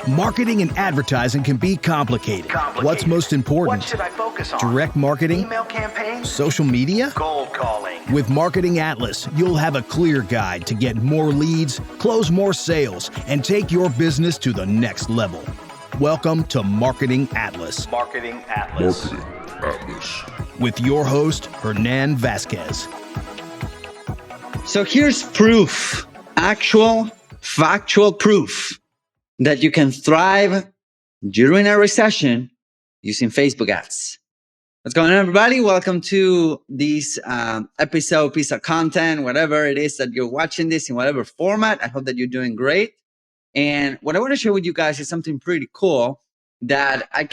Marketing and advertising can be complicated. What's most important? What should I focus on? Direct marketing? Email campaigns? Social media? Cold calling? With Marketing Atlas, you'll have a clear guide to get more leads, close more sales, and take your business to the next level. Welcome to Marketing Atlas. Marketing Atlas. With your host, Hernan Vasquez. So here's proof, actual, factual proof that you can thrive during a recession using Facebook ads. What's going on, everybody? Welcome to this episode, piece of content, whatever it is that you're watching this in whatever format. I hope that you're doing great. And what I want to share with you guys is something pretty cool that I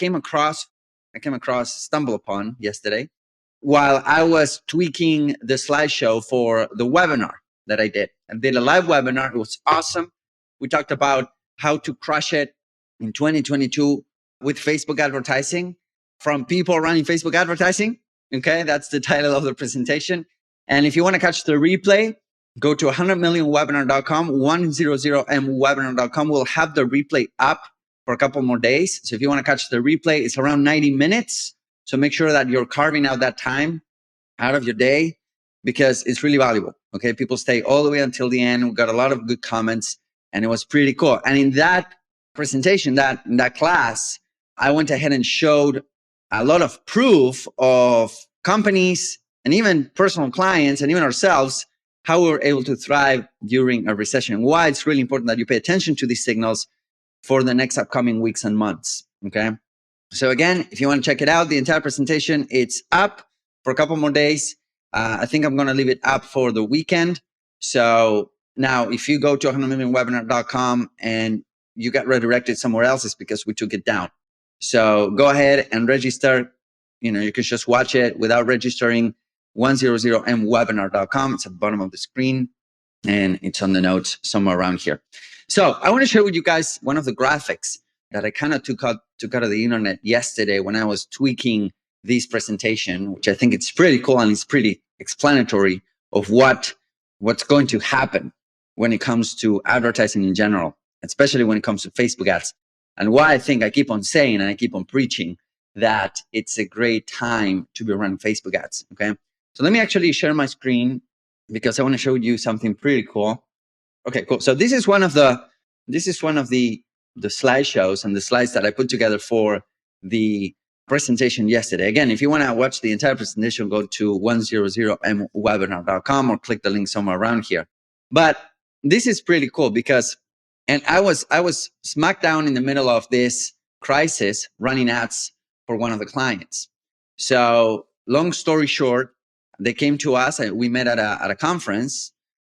stumbled upon yesterday while I was tweaking the slideshow for the webinar that I did. I did a live webinar. It was awesome. We talked about how to crush it in 2022 with Facebook advertising from people running Facebook advertising. Okay, that's the title of the presentation. And if you want to catch the replay, go to 100millionwebinar.com, 100mwebinar.com. We'll have the replay up for a couple more days. So if you want to catch the replay, it's around 90 minutes. So make sure that you're carving out that time out of your day because it's really valuable. Okay, people stay all the way until the end. We got a lot of good comments. And it was pretty cool. And in that presentation, in that class, I went ahead and showed a lot of proof of companies and even personal clients and even ourselves, how we were able to thrive during a recession. Why it's really important that you pay attention to these signals for the next upcoming weeks and months. Okay. So again, if you want to check it out, the entire presentation, it's up for a couple more days. I think I'm going to leave it up for the weekend. So now, if you go to 100millionwebinar.com and you got redirected somewhere else, it's because we took it down. So go ahead and register. You can just watch it without registering. 100mwebinar.com. It's at the bottom of the screen and it's on the notes somewhere around here. So I want to share with you guys one of the graphics that I kind of took out of the internet yesterday when I was tweaking this presentation, which I think it's pretty cool and it's pretty explanatory of what's going to happen when it comes to advertising in general, especially when it comes to Facebook ads. And why I think I keep on saying and I keep on preaching that it's a great time to be running Facebook ads. Okay. So let me actually share my screen because I want to show you something pretty cool. Okay, cool. So this is one of the slideshows and the slides that I put together for the presentation yesterday. Again, if you want to watch the entire presentation, go to 100mwebinar.com or click the link somewhere around here. But this is pretty cool because, and I was smack down in the middle of this crisis running ads for one of the clients. So long story short, they came to us and we met at a conference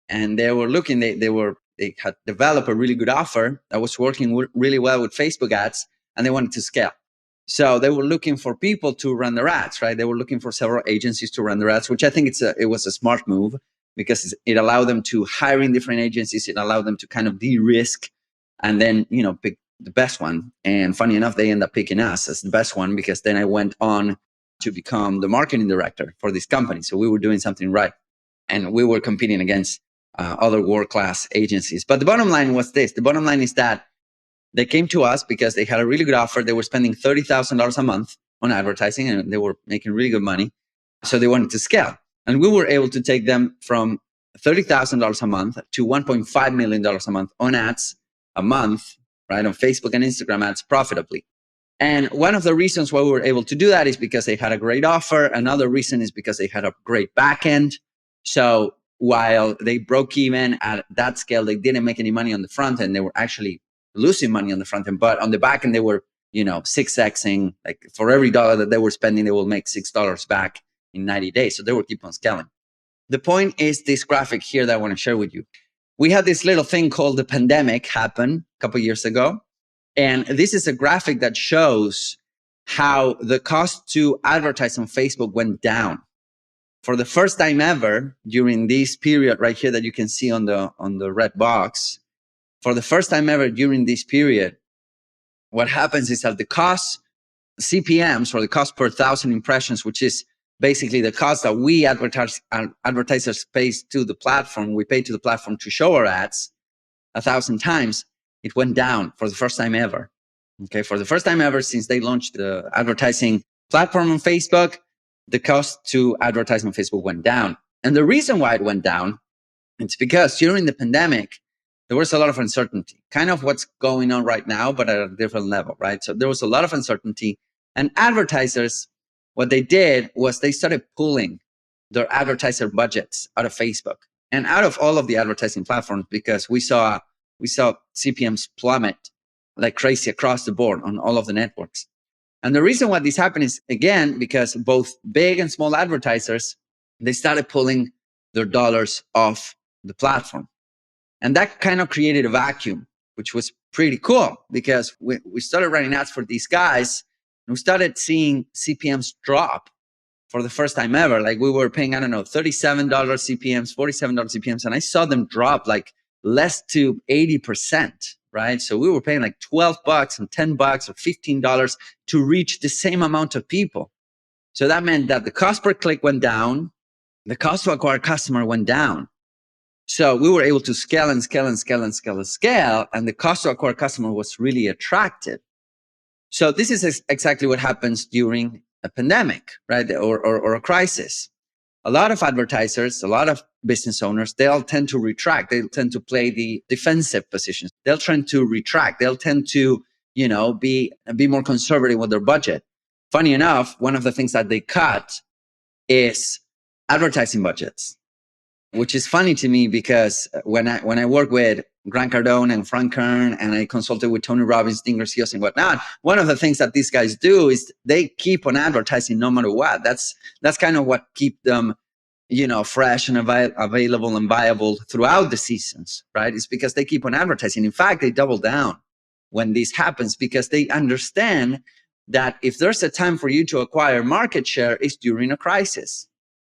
and they were looking, they had developed a really good offer that was working really well with Facebook ads and they wanted to scale. So they were looking for people to run their ads, right? They were looking for several agencies to run their ads, which I think it was a smart move because it allowed them to hire in different agencies. It allowed them to kind of de-risk and then, pick the best one. And funny enough, they end up picking us as the best one because then I went on to become the marketing director for this company. So we were doing something right. And we were competing against other world-class agencies. But the bottom line was this. The bottom line is that they came to us because they had a really good offer. They were spending $30,000 a month on advertising and they were making really good money. So they wanted to scale. And we were able to take them from $30,000 a month to $1.5 million a month on ads a month, right? On Facebook and Instagram ads profitably. And one of the reasons why we were able to do that is because they had a great offer. Another reason is because they had a great back end. So while they broke even at that scale, they didn't make any money on the front end. They were actually losing money on the front end, but on the back end, they were, 6xing, like for every dollar that they were spending, they will make $6 back in 90 days. So they will keep on scaling. The point is this graphic here that I want to share with you. We had this little thing called the pandemic happen a couple of years ago. And this is a graphic that shows how the cost to advertise on Facebook went down. For the first time ever during this period right here that you can see on the red box, for the first time ever during this period, what happens is that the cost CPMs, or the cost per 1,000 impressions, which is basically the cost that we advertisers pay to the platform, we pay to the platform to show our ads 1,000 times, it went down for the first time ever. Okay, for the first time ever since they launched the advertising platform on Facebook, the cost to advertise on Facebook went down. And the reason why it went down, it's because during the pandemic, there was a lot of uncertainty, kind of what's going on right now, but at a different level, right? So there was a lot of uncertainty. And advertisers, what they did was they started pulling their advertiser budgets out of Facebook and out of all of the advertising platforms, because we saw CPMs plummet like crazy across the board on all of the networks. And the reason why this happened is, again, because both big and small advertisers, they started pulling their dollars off the platform. And that kind of created a vacuum, which was pretty cool, because we started running ads for these guys and we started seeing CPMs drop for the first time ever. Like we were paying, I don't know, $37 CPMs, $47 CPMs, and I saw them drop like less to 80%, right? So we were paying like $12 and $10 or $15 to reach the same amount of people. So that meant that the cost per click went down, the cost to acquire customer went down. So we were able to scale and scale and scale and scale and scale, and the cost to acquire customer was really attractive. So this is exactly what happens during a pandemic, right? Or a crisis. A lot of advertisers, a lot of business owners, they'll tend to retract. They'll tend to play the defensive positions. They'll tend to retract. They'll tend to, be more conservative with their budget. Funny enough, one of the things that they cut is advertising budgets, which is funny to me, because when I work with Grant Cardone and Frank Kern, and I consulted with Tony Robbins, Dean Garcia, and whatnot, one of the things that these guys do is they keep on advertising no matter what. That's kind of what keep them, fresh and available and viable throughout the seasons, right? It's because they keep on advertising. In fact, they double down when this happens, because they understand that if there's a time for you to acquire market share, it's during a crisis.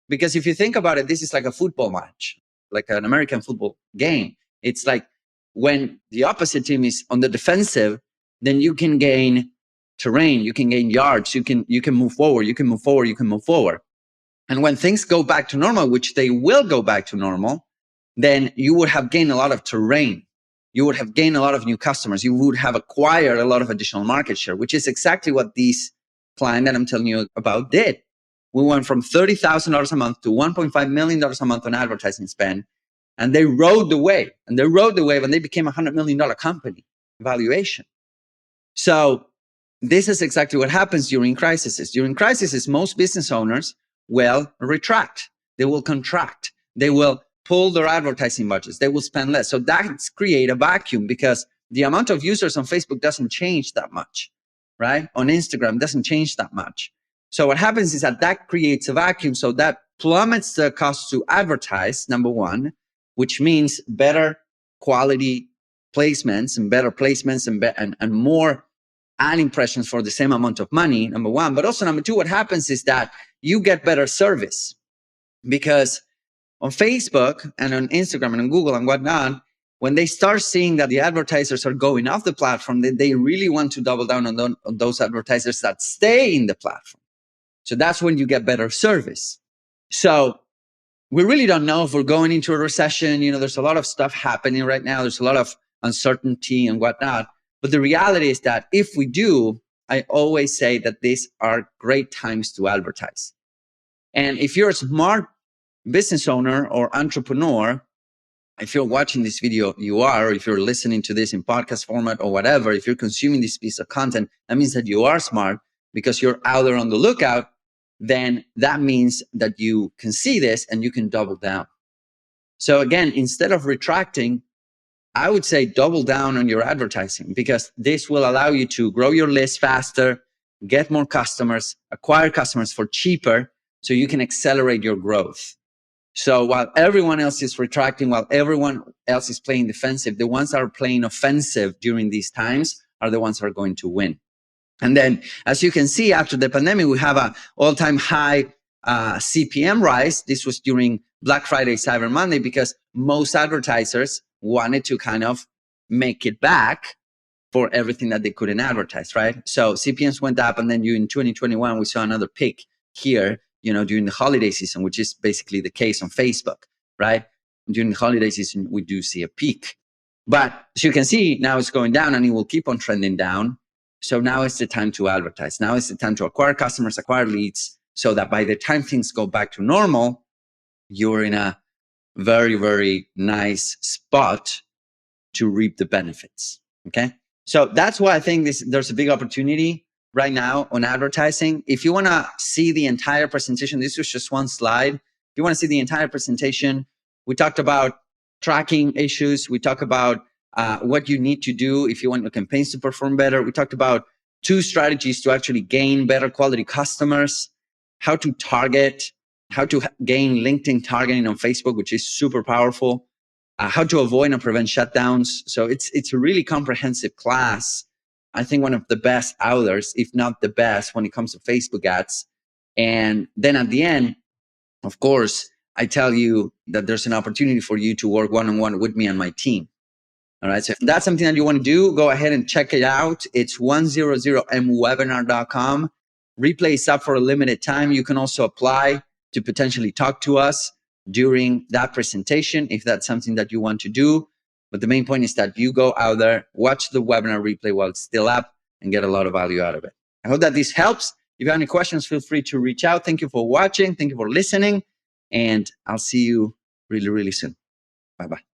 Because if you think about it, this is like a football match, like an American football game. It's like when the opposite team is on the defensive, then you can gain terrain, you can gain yards, you can move forward, you can move forward, you can move forward. And when things go back to normal, which they will go back to normal, then you would have gained a lot of terrain. You would have gained a lot of new customers. You would have acquired a lot of additional market share, which is exactly what this client that I'm telling you about did. We went from $30,000 a month to $1.5 million a month on advertising spend. And they rode the wave. And they rode the wave, and they became a $100 million company valuation. So this is exactly what happens during crises. During crises, most business owners will retract. They will contract. They will pull their advertising budgets. They will spend less. So that's create a vacuum, because the amount of users on Facebook doesn't change that much, right? On Instagram doesn't change that much. So what happens is that creates a vacuum. So that plummets the cost to advertise, number one, which means better quality placements and better placements and more ad impressions for the same amount of money, number one. But also number two, what happens is that you get better service, because on Facebook and on Instagram and on Google and whatnot, when they start seeing that the advertisers are going off the platform, then they really want to double down on those advertisers that stay in the platform. So that's when you get better service. So we really don't know if we're going into a recession. There's a lot of stuff happening right now. There's a lot of uncertainty and whatnot. But the reality is that if we do, I always say that these are great times to advertise. And if you're a smart business owner or entrepreneur, if you're watching this video, you are, or if you're listening to this in podcast format or whatever, if you're consuming this piece of content, that means that you are smart, because you're out there on the lookout. Then that means that you can see this and you can double down. So again, instead of retracting, I would say double down on your advertising, because this will allow you to grow your list faster, get more customers, acquire customers for cheaper, so you can accelerate your growth. So while everyone else is retracting, while everyone else is playing defensive, the ones that are playing offensive during these times are the ones that are going to win. And then, as you can see, after the pandemic, we have an all-time high CPM rise. This was during Black Friday, Cyber Monday, because most advertisers wanted to kind of make it back for everything that they couldn't advertise, right? So CPMs went up, and then in 2021, we saw another peak here, during the holiday season, which is basically the case on Facebook, right? During the holiday season, we do see a peak. But as you can see, now it's going down, and it will keep on trending down. So now is the time to advertise. Now is the time to acquire customers, acquire leads, so that by the time things go back to normal, you're in a very, very nice spot to reap the benefits. Okay. So that's why I think there's a big opportunity right now on advertising. If you want to see the entire presentation, this was just one slide. If you want to see the entire presentation, we talked about tracking issues. We talked about what you need to do if you want your campaigns to perform better. We talked about 2 strategies to actually gain better quality customers, how to target, how to gain LinkedIn targeting on Facebook, which is super powerful, how to avoid and prevent shutdowns. So it's a really comprehensive class. I think one of the best out there, if not the best, when it comes to Facebook ads. And then at the end, of course, I tell you that there's an opportunity for you to work one-on-one with me and my team. All right. So if that's something that you want to do, go ahead and check it out. It's 100mwebinar.com. Replay is up for a limited time. You can also apply to potentially talk to us during that presentation if that's something that you want to do. But the main point is that you go out there, watch the webinar replay while it's still up, and get a lot of value out of it. I hope that this helps. If you have any questions, feel free to reach out. Thank you for watching. Thank you for listening. And I'll see you really, really soon. Bye-bye.